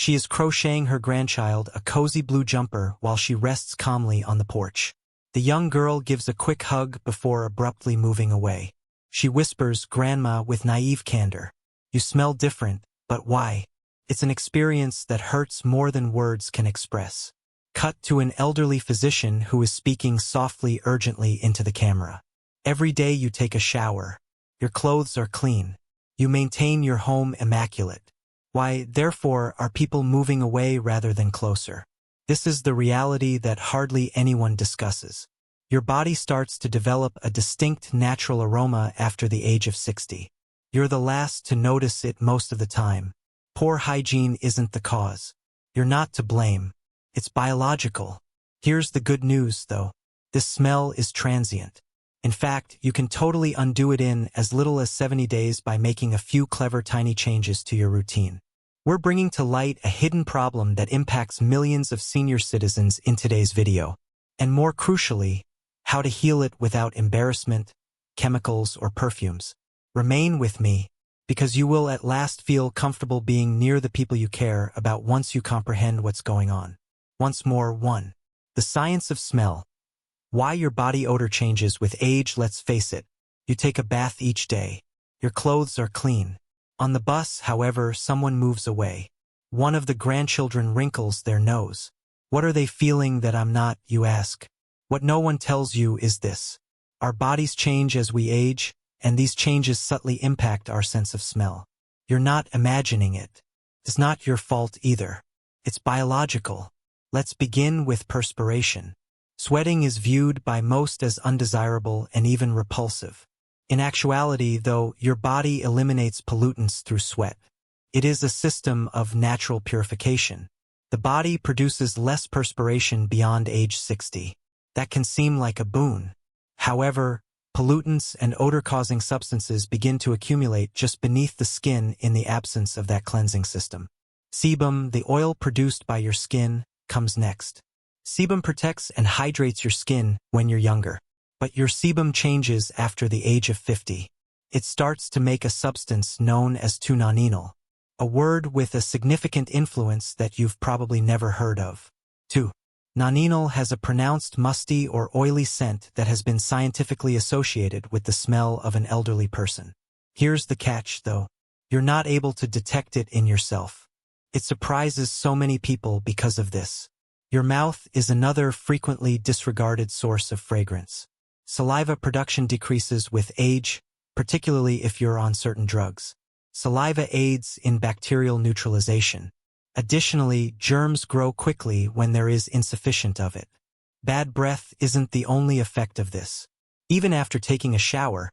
She is crocheting her grandchild a cozy blue jumper while she rests calmly on the porch. The young girl gives a quick hug before abruptly moving away. She whispers, "Grandma," with naive candor. "You smell different, but why?" It's an experience that hurts more than words can express. Cut to an elderly physician who is speaking softly, urgently into the camera. "Every day you take a shower. Your clothes are clean. You maintain your home immaculate. Why, therefore, are people moving away rather than closer?" This is the reality that hardly anyone discusses. Your body starts to develop a distinct natural aroma after the age of 60. You're the last to notice it most of the time. Poor hygiene isn't the cause. You're not to blame. It's biological. Here's the good news, though. This smell is transient. In fact, you can totally undo it in as little as 70 days by making a few clever tiny changes to your routine. We're bringing to light a hidden problem that impacts millions of senior citizens in today's video. And more crucially, how to heal it without embarrassment, chemicals, or perfumes. Remain with me, because you will at last feel comfortable being near the people you care about once you comprehend what's going on. Once more, 1. The science of smell. Why your body odor changes with age. Let's face it, you take a bath each day. Your clothes are clean. On the bus, however, someone moves away. One of the grandchildren wrinkles their nose. What are they feeling that I'm not, you ask? What no one tells you is this. Our bodies change as we age, and these changes subtly impact our sense of smell. You're not imagining it. It's not your fault either. It's biological. Let's begin with perspiration. Sweating is viewed by most as undesirable and even repulsive. In actuality, though, your body eliminates pollutants through sweat. It is a system of natural purification. The body produces less perspiration beyond age 60. That can seem like a boon. However, pollutants and odor-causing substances begin to accumulate just beneath the skin in the absence of that cleansing system. Sebum, the oil produced by your skin, comes next. Sebum protects and hydrates your skin when you're younger. But your sebum changes after the age of 50. It starts to make a substance known as 2-nonenal, a word with a significant influence that you've probably never heard of. 2-nonenal has a pronounced musty or oily scent that has been scientifically associated with the smell of an elderly person. Here's the catch, though. You're not able to detect it in yourself. It surprises so many people because of this. Your mouth is another frequently disregarded source of fragrance. Saliva production decreases with age, particularly if you're on certain drugs. Saliva aids in bacterial neutralization. Additionally, germs grow quickly when there is insufficient of it. Bad breath isn't the only effect of this. Even after taking a shower,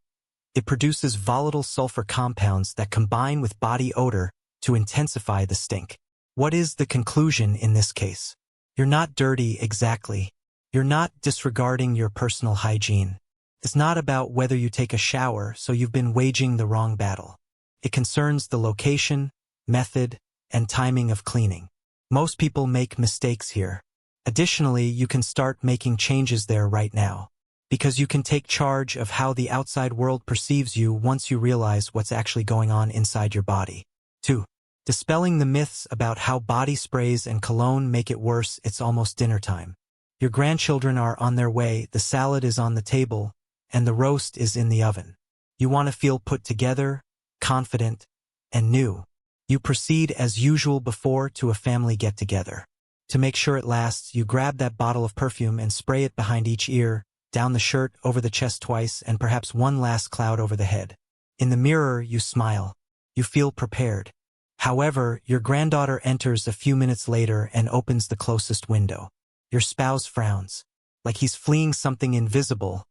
it produces volatile sulfur compounds that combine with body odor to intensify the stink. What is the conclusion in this case? You're not dirty exactly. You're not disregarding your personal hygiene. It's not about whether you take a shower, so you've been waging the wrong battle. It concerns the location, method, and timing of cleaning. Most people make mistakes here. Additionally, you can start making changes there right now, because you can take charge of how the outside world perceives you once you realize what's actually going on inside your body. 2. Dispelling the myths about how body sprays and cologne make it worse. It's almost dinner time. Your grandchildren are on their way, the salad is on the table, and the roast is in the oven. You want to feel put together, confident, and new. You proceed as usual before to a family get-together. To make sure it lasts, you grab that bottle of perfume and spray it behind each ear, down the shirt, over the chest twice, and perhaps one last cloud over the head. In the mirror, you smile. You feel prepared. However, your granddaughter enters a few minutes later and opens the closest window. Your spouse frowns, like he's fleeing something invisible.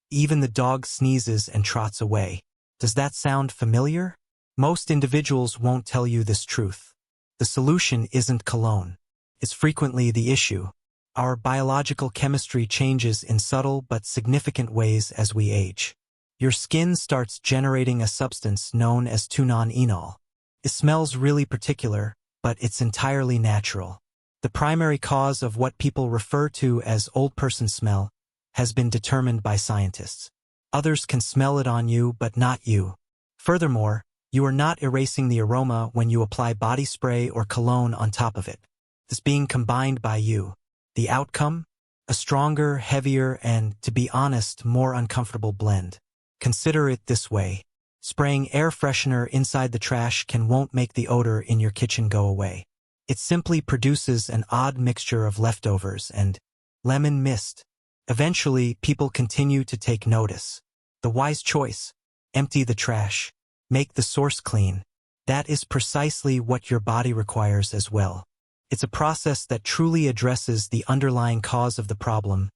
Even the dog sneezes and trots away. Does that sound familiar? Most individuals won't tell you this truth. The solution isn't cologne. It's frequently the issue. Our biological chemistry changes in subtle but significant ways as we age. Your skin starts generating a substance known as 2-nonenal. It smells really particular, but it's entirely natural. The primary cause of what people refer to as old person smell has been determined by scientists. Others can smell it on you, but not you. Furthermore, You are not erasing the aroma when you apply body spray or cologne on top of it. It's being combined by you. The outcome? A stronger, heavier, and, to be honest, more uncomfortable blend. Consider it this way. Spraying air freshener inside the trash won't make the odor in your kitchen go away. It simply produces an odd mixture of leftovers and lemon mist. Eventually, people continue to take notice. The wise choice: empty the trash. Make the source clean. That is precisely what your body requires as well. It's a process that truly addresses the underlying cause of the problem,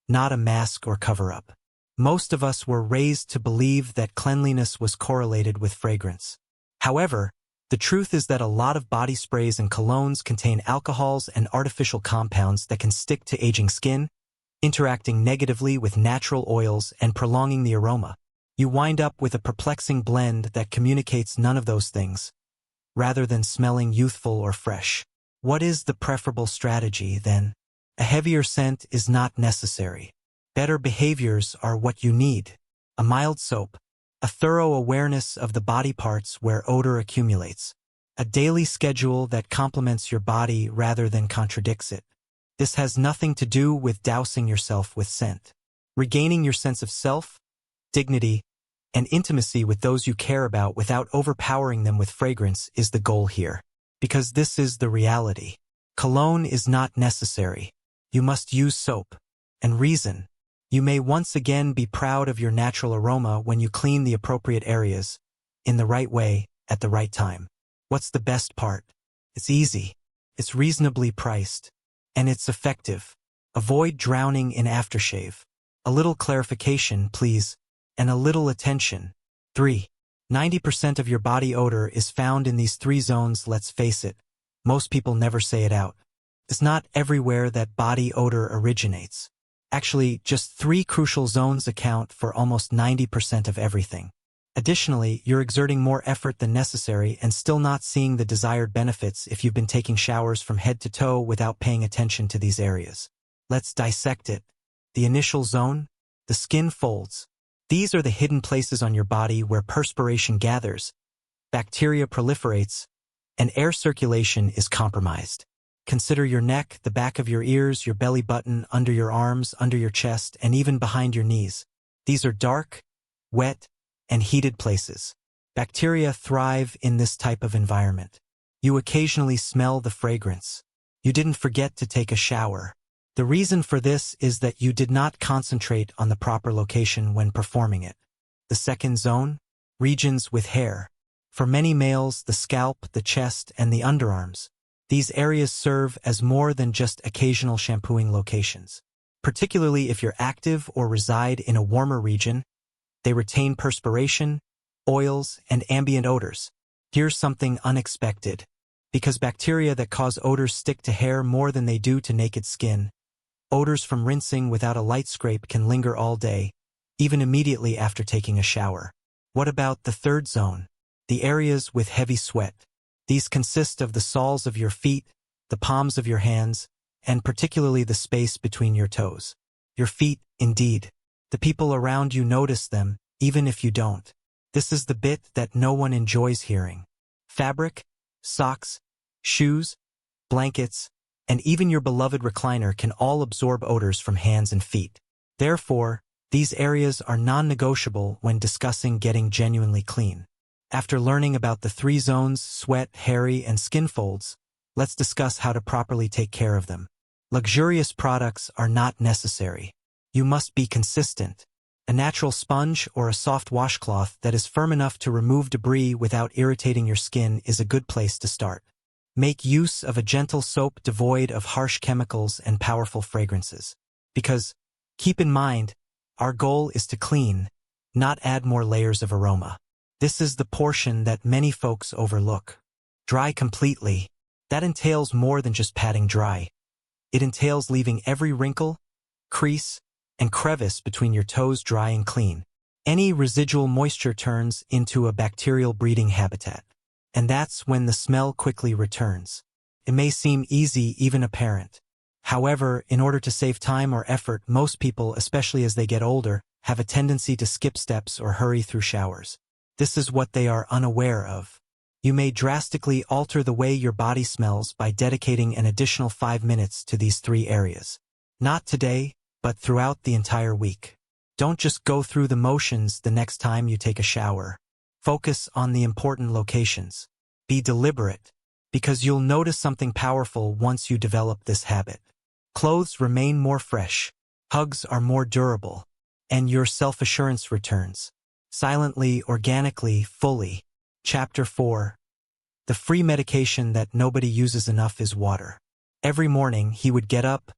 not a mask or cover-up. Most of us were raised to believe that cleanliness was correlated with fragrance. However, the truth is that a lot of body sprays and colognes contain alcohols and artificial compounds that can stick to aging skin, interacting negatively with natural oils and prolonging the aroma. You wind up with a perplexing blend that communicates none of those things, rather than smelling youthful or fresh. What is the preferable strategy, then? A heavier scent is not necessary. Better behaviors are what you need. A mild soap, a thorough awareness of the body parts where odor accumulates, a daily schedule that complements your body rather than contradicts it. This has nothing to do with dousing yourself with scent. Regaining your sense of self, dignity, and intimacy with those you care about without overpowering them with fragrance is the goal here. Because this is the reality. Cologne is not necessary. You must use soap. And reason. You may once again be proud of your natural aroma when you clean the appropriate areas, in the right way, at the right time. What's the best part? It's easy. It's reasonably priced. And it's effective. Avoid drowning in aftershave. A little clarification, please. And a little attention. 3. 90% of your body odor is found in these 3 zones. Let's face it, most people never say it out. It's not everywhere that body odor originates. Actually, just 3 crucial zones account for almost 90% of everything. Additionally, you're exerting more effort than necessary and still not seeing the desired benefits if you've been taking showers from head to toe without paying attention to these areas. Let's dissect it. The initial zone? The skin folds. These are the hidden places on your body where perspiration gathers, bacteria proliferates, and air circulation is compromised. Consider your neck, the back of your ears, your belly button, under your arms, under your chest, and even behind your knees. These are dark, wet, and heated places. Bacteria thrive in this type of environment. You occasionally smell the fragrance. You didn't forget to take a shower. The reason for this is that you did not concentrate on the proper location when performing it. The second zone? Regions with hair. For many males, the scalp, the chest, and the underarms. These areas serve as more than just occasional shampooing locations. Particularly if you're active or reside in a warmer region, they retain perspiration, oils, and ambient odors. Here's something unexpected. Because bacteria that cause odors stick to hair more than they do to naked skin, odors from rinsing without a light scrape can linger all day, even immediately after taking a shower. What about the third zone? The areas with heavy sweat. These consist of the soles of your feet, the palms of your hands, and particularly the space between your toes. Your feet, indeed. The people around you notice them, even if you don't. This is the bit that no one enjoys hearing. Fabric, socks, shoes, blankets, and even your beloved recliner can all absorb odors from hands and feet. Therefore, these areas are non-negotiable when discussing getting genuinely clean. After learning about the 3 zones, sweat, hairy, and skin folds, let's discuss how to properly take care of them. Luxurious products are not necessary. You must be consistent. A natural sponge or a soft washcloth that is firm enough to remove debris without irritating your skin is a good place to start. Make use of a gentle soap devoid of harsh chemicals and powerful fragrances. Because, keep in mind, our goal is to clean, not add more layers of aroma. This is the portion that many folks overlook. Dry completely. That entails more than just patting dry. It entails leaving every wrinkle, crease, and crevice between your toes dry and clean. Any residual moisture turns into a bacterial breeding habitat. And that's when the smell quickly returns. It may seem easy, even apparent. However, in order to save time or effort, most people, especially as they get older, have a tendency to skip steps or hurry through showers. This is what they are unaware of. You may drastically alter the way your body smells by dedicating an additional 5 minutes to these 3 areas. Not today, but throughout the entire week. Don't just go through the motions the next time you take a shower. Focus on the important locations. Be deliberate, because you'll notice something powerful once you develop this habit. Clothes remain more fresh, hugs are more durable, and your self-assurance returns. Silently, organically, fully. Chapter 4. The free medication that nobody uses enough is water. Every morning he would get up,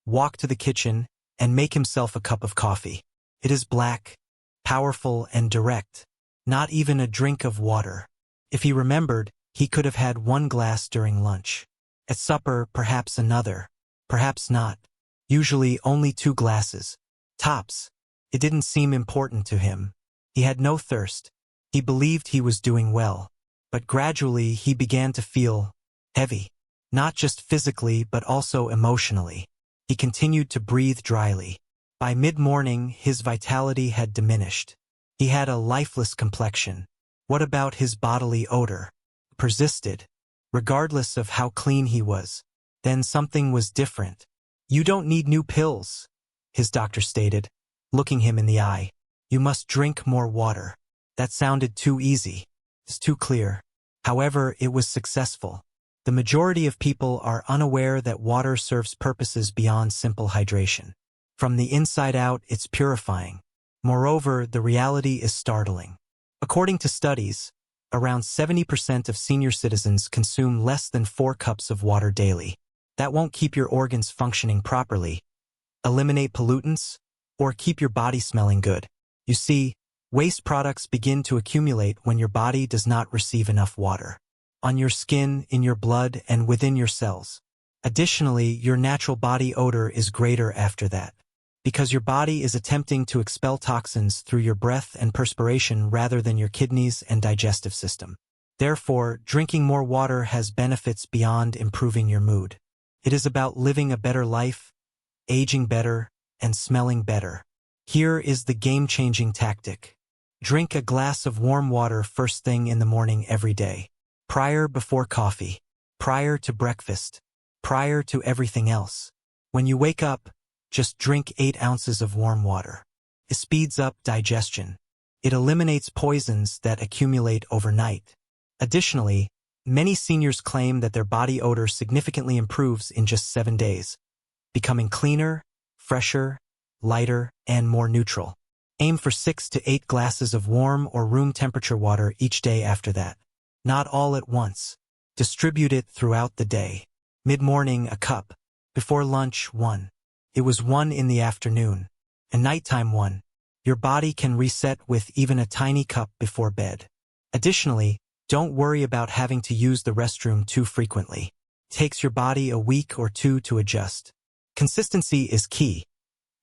walk to the kitchen, and make himself a cup of coffee. It is black, powerful, and direct. Not even a drink of water. If he remembered, he could have had 1 glass during lunch. At supper, perhaps another. Perhaps not. Usually only 2 glasses. Tops. It didn't seem important to him. He had no thirst. He believed he was doing well. But gradually he began to feel heavy. Not just physically, but also emotionally. He continued to breathe dryly. By mid-morning, his vitality had diminished. He had a lifeless complexion. What about his bodily odor? Persisted, regardless of how clean he was. Then something was different. You don't need new pills, his doctor stated, looking him in the eye. You must drink more water. That sounded too easy. It's too clear. However, it was successful. The majority of people are unaware that water serves purposes beyond simple hydration. From the inside out, it's purifying. Moreover, the reality is startling. According to studies, around 70% of senior citizens consume less than 4 cups of water daily. That won't keep your organs functioning properly, eliminate pollutants, or keep your body smelling good. You see, waste products begin to accumulate when your body does not receive enough water. On your skin, in your blood, and within your cells. Additionally, your natural body odor is greater after that, because your body is attempting to expel toxins through your breath and perspiration rather than your kidneys and digestive system. Therefore, drinking more water has benefits beyond improving your mood. It is about living a better life, aging better, and smelling better. Here is the game-changing tactic. Drink a glass of warm water first thing in the morning every day. Before coffee. Prior to breakfast. Prior to everything else. When you wake up, just drink 8 ounces of warm water. It speeds up digestion. It eliminates poisons that accumulate overnight. Additionally, many seniors claim that their body odor significantly improves in just 7 days, becoming cleaner, fresher, lighter, and more neutral. Aim for 6 to 8 glasses of warm or room temperature water each day after that. Not all at once. Distribute it throughout the day. Mid-morning, a cup. Before lunch, 1. It was 1 in the afternoon. And nighttime, 1. Your body can reset with even a tiny cup before bed. Additionally, don't worry about having to use the restroom too frequently. It takes your body a week or 2 to adjust. Consistency is key.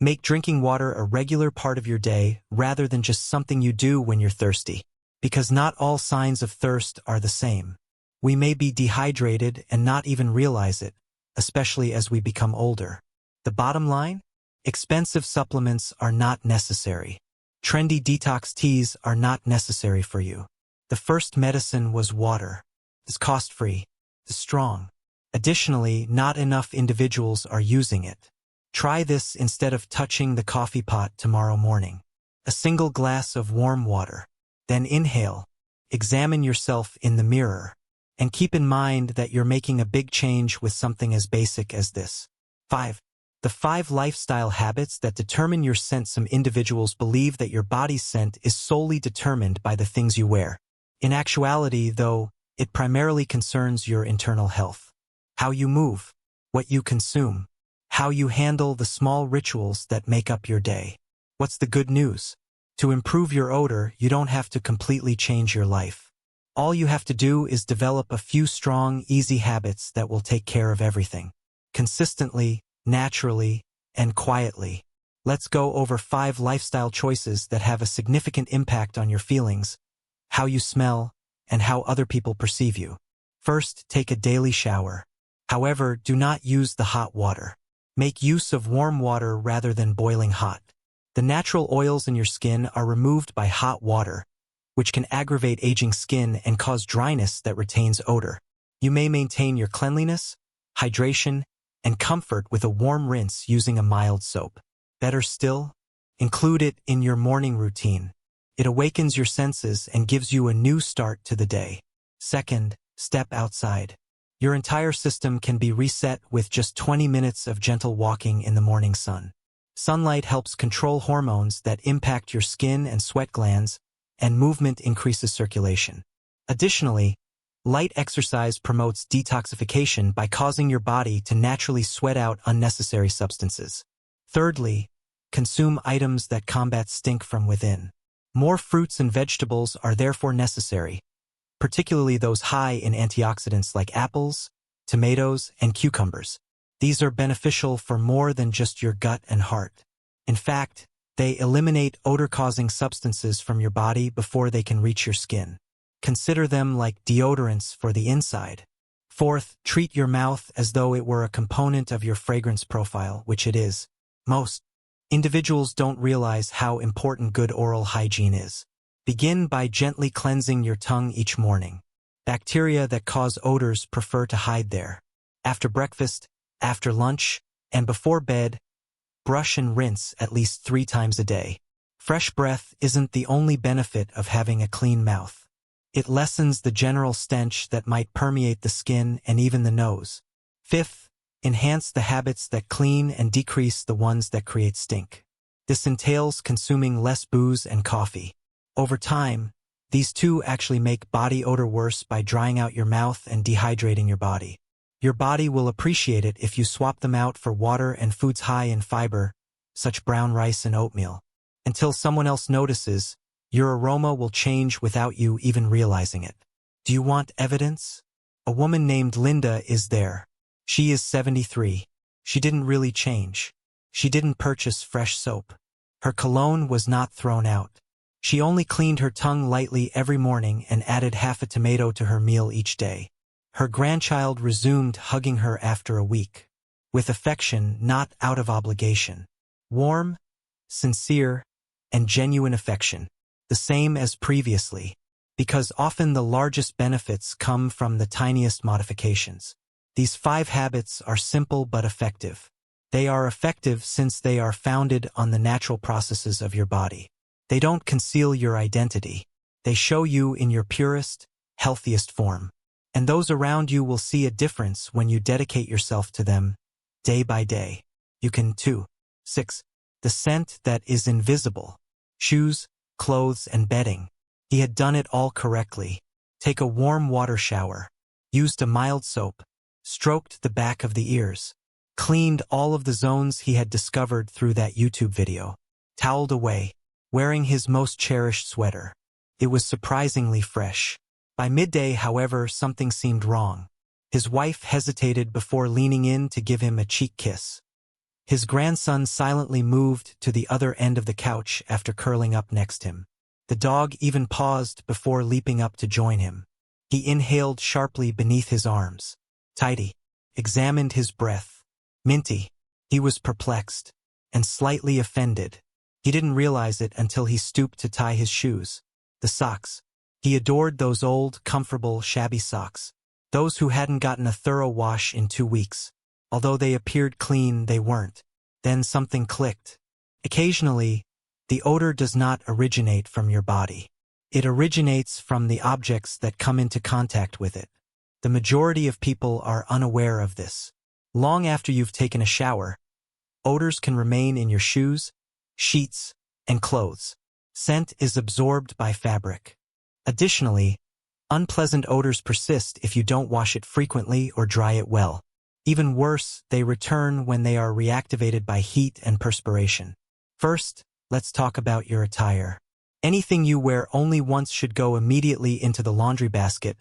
Make drinking water a regular part of your day rather than just something you do when you're thirsty. Because not all signs of thirst are the same. We may be dehydrated and not even realize it, especially as we become older. The bottom line? Expensive supplements are not necessary. Trendy detox teas are not necessary for you. The first medicine was water. It's cost-free. It's strong. Additionally, not enough individuals are using it. Try this instead of touching the coffee pot tomorrow morning. A single glass of warm water. Then inhale. Examine yourself in the mirror. And keep in mind that you're making a big change with something as basic as this. 5. The 5 lifestyle habits that determine your scent. Some individuals believe that your body's scent is solely determined by the things you wear. In actuality, though, it primarily concerns your internal health. How you move, what you consume, how you handle the small rituals that make up your day. What's the good news? To improve your odor, you don't have to completely change your life. All you have to do is develop a few strong, easy habits that will take care of everything. Consistently, naturally, and quietly. Let's go over 5 lifestyle choices that have a significant impact on your feelings, how you smell, and how other people perceive you. First, take a daily shower. However, do not use the hot water. Make use of warm water rather than boiling hot. The natural oils in your skin are removed by hot water, which can aggravate aging skin and cause dryness that retains odor. You may maintain your cleanliness, hydration, and comfort with a warm rinse using a mild soap. Better still, include it in your morning routine. It awakens your senses and gives you a new start to the day. Second, step outside. Your entire system can be reset with just 20 minutes of gentle walking in the morning sun. Sunlight helps control hormones that impact your skin and sweat glands, and movement increases circulation. Additionally, light exercise promotes detoxification by causing your body to naturally sweat out unnecessary substances. Thirdly, consume items that combat stink from within. More fruits and vegetables are therefore necessary, particularly those high in antioxidants like apples, tomatoes, and cucumbers. These are beneficial for more than just your gut and heart. In fact, they eliminate odor-causing substances from your body before they can reach your skin. Consider them like deodorants for the inside. Fourth, treat your mouth as though it were a component of your fragrance profile, which it is. Most individuals don't realize how important good oral hygiene is. Begin by gently cleansing your tongue each morning. Bacteria that cause odors prefer to hide there. After breakfast, after lunch, and before bed, brush and rinse at least 3 times a day. Fresh breath isn't the only benefit of having a clean mouth. It lessens the general stench that might permeate the skin and even the nose. Fifth, enhance the habits that clean and decrease the ones that create stink. This entails consuming less booze and coffee. Over time, these two actually make body odor worse by drying out your mouth and dehydrating your body. Your body will appreciate it if you swap them out for water and foods high in fiber, such brown rice and oatmeal. Until someone else notices, your aroma will change without you even realizing it. Do you want evidence? A woman named Linda is there. She is 73. She didn't really change. She didn't purchase fresh soap. Her cologne was not thrown out. She only cleaned her tongue lightly every morning and added half a tomato to her meal each day. Her grandchild resumed hugging her after a week. With affection, not out of obligation. Warm, sincere, and genuine affection. The same as previously. Because often the largest benefits come from the tiniest modifications. These 5 habits are simple but effective. They are effective since they are founded on the natural processes of your body. They don't conceal your identity. They show you in your purest, healthiest form. And those around you will see a difference when you dedicate yourself to them, day by day. You can too. 6. The scent that is invisible. Shoes, clothes, and bedding. He had done it all correctly. Take a warm water shower. Used a mild soap. Stroked the back of the ears. Cleaned all of the zones he had discovered through that YouTube video. Toweled away. Wearing his most cherished sweater. It was surprisingly fresh. By midday, however, something seemed wrong. His wife hesitated before leaning in to give him a cheek kiss. His grandson silently moved to the other end of the couch after curling up next to him. The dog even paused before leaping up to join him. He inhaled sharply beneath his arms. Tidy. Examined his breath. Minty. He was perplexed and slightly offended. He didn't realize it until he stooped to tie his shoes. The socks. He adored those old, comfortable, shabby socks. Those who hadn't gotten a thorough wash in 2 weeks. Although they appeared clean, they weren't. Then something clicked. Occasionally, the odor does not originate from your body. It originates from the objects that come into contact with it. The majority of people are unaware of this. Long after you've taken a shower, odors can remain in your shoes, sheets, and clothes. Scent is absorbed by fabric. Additionally, unpleasant odors persist if you don't wash it frequently or dry it well. Even worse, they return when they are reactivated by heat and perspiration. First, let's talk about your attire. Anything you wear only once should go immediately into the laundry basket,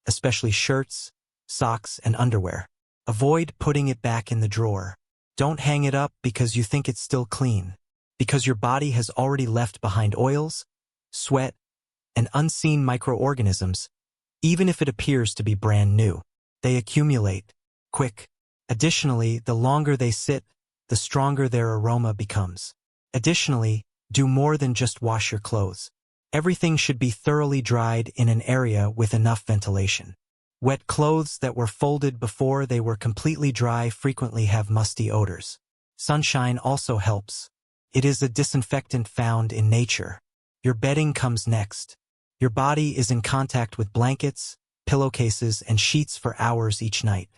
especially shirts, socks, and underwear. Avoid putting it back in the drawer. Don't hang it up because you think it's still clean. Because your body has already left behind oils, sweat, and unseen microorganisms, even if it appears to be brand new. They accumulate quick. Additionally, the longer they sit, the stronger their aroma becomes. Additionally, do more than just wash your clothes. Everything should be thoroughly dried in an area with enough ventilation. Wet clothes that were folded before they were completely dry frequently have musty odors. Sunshine also helps. It is a disinfectant found in nature. Your bedding comes next. Your body is in contact with blankets, pillowcases, and sheets for hours each night.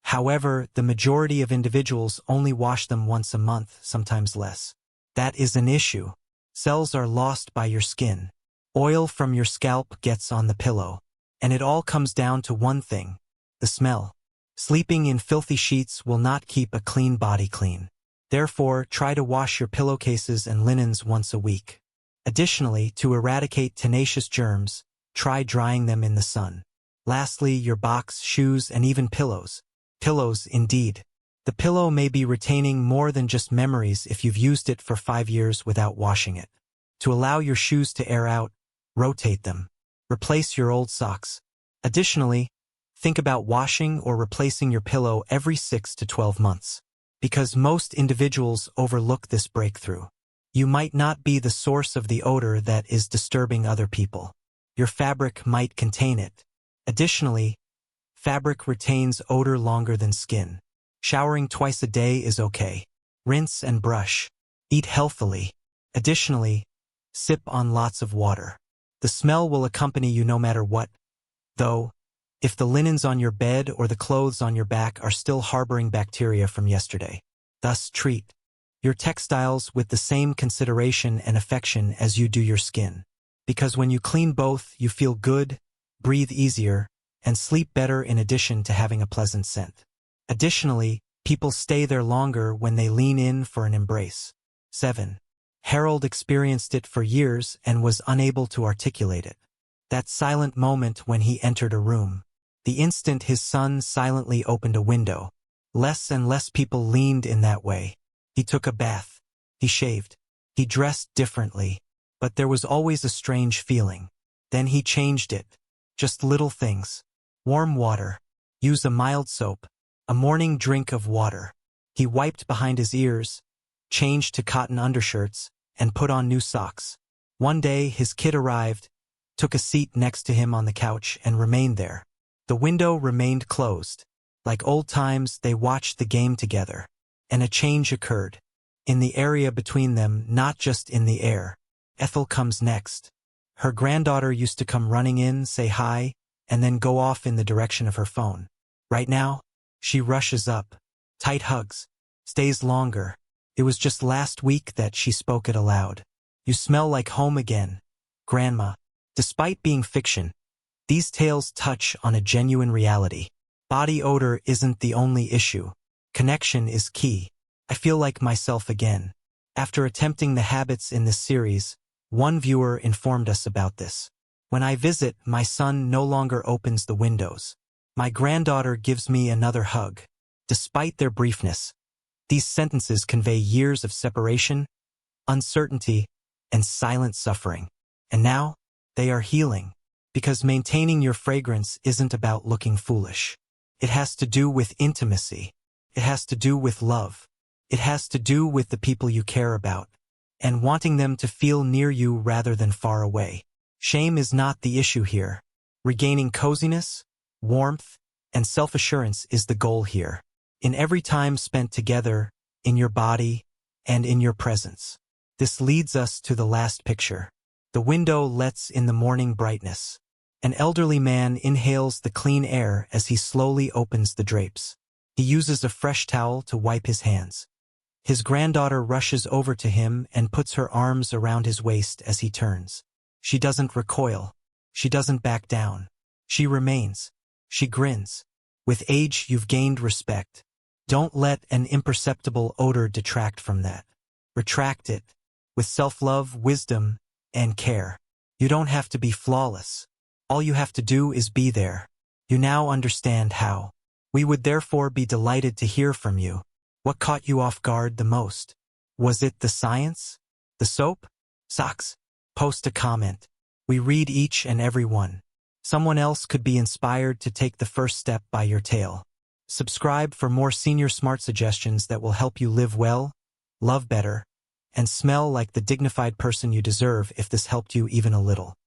However, the majority of individuals only wash them once a month, sometimes less. That is an issue. Cells are lost by your skin. Oil from your scalp gets on the pillow. And it all comes down to one thing: the smell. Sleeping in filthy sheets will not keep a clean body clean. Therefore, try to wash your pillowcases and linens once a week. Additionally, to eradicate tenacious germs, try drying them in the sun. Lastly, your box, shoes, and even pillows. Pillows, indeed. The pillow may be retaining more than just memories if you've used it for 5 years without washing it. To allow your shoes to air out, rotate them. Replace your old socks. Additionally, think about washing or replacing your pillow every 6 to 12 months. Because most individuals overlook this breakthrough. You might not be the source of the odor that is disturbing other people. Your fabric might contain it. Additionally, fabric retains odor longer than skin. Showering twice a day is okay. Rinse and brush. Eat healthily. Additionally, sip on lots of water. The smell will accompany you no matter what, though, if the linens on your bed or the clothes on your back are still harboring bacteria from yesterday. Thus, treat your textiles with the same consideration and affection as you do your skin. Because when you clean both, you feel good, breathe easier, and sleep better in addition to having a pleasant scent. Additionally, people stay there longer when they lean in for an embrace. 7. Harold experienced it for years and was unable to articulate it. That silent moment when he entered a room. The instant his son silently opened a window. Less and less people leaned in that way. He took a bath. He shaved. He dressed differently. But there was always a strange feeling. Then he changed it. Just little things. Warm water. Use a mild soap. A morning drink of water. He wiped behind his ears, changed to cotton undershirts, and put on new socks. One day his kid arrived, took a seat next to him on the couch, and remained there. The window remained closed. Like old times, they watched the game together. And a change occurred. In the area between them, not just in the air. Ethel comes next. Her granddaughter used to come running in, say hi, and then go off in the direction of her phone. Right now, she rushes up. Tight hugs. Stays longer. It was just last week that she spoke it aloud. You smell like home again, Grandma. Despite being fiction, these tales touch on a genuine reality. Body odor isn't the only issue. Connection is key. I feel like myself again. After attempting the habits in this series, one viewer informed us about this. When I visit, my son no longer opens the windows. My granddaughter gives me another hug. Despite their briefness, these sentences convey years of separation, uncertainty, and silent suffering. And now, they are healing. Because maintaining your fragrance isn't about looking foolish. It has to do with intimacy. It has to do with love. It has to do with the people you care about, and wanting them to feel near you rather than far away. Shame is not the issue here. Regaining coziness, warmth, and self-assurance is the goal here. In every time spent together, in your body, and in your presence. This leads us to the last picture. The window lets in the morning brightness. An elderly man inhales the clean air as he slowly opens the drapes. He uses a fresh towel to wipe his hands. His granddaughter rushes over to him and puts her arms around his waist as he turns. She doesn't recoil. She doesn't back down. She remains. She grins. With age, you've gained respect. Don't let an imperceptible odor detract from that. Retract it. With self-love, wisdom, and care. You don't have to be flawless. All you have to do is be there. You now understand how. We would therefore be delighted to hear from you. What caught you off guard the most? Was it the science? The soap? Socks? Post a comment. We read each and every one. Someone else could be inspired to take the first step by your tale. Subscribe for more senior smart suggestions that will help you live well, love better, and smell like the dignified person you deserve if this helped you even a little.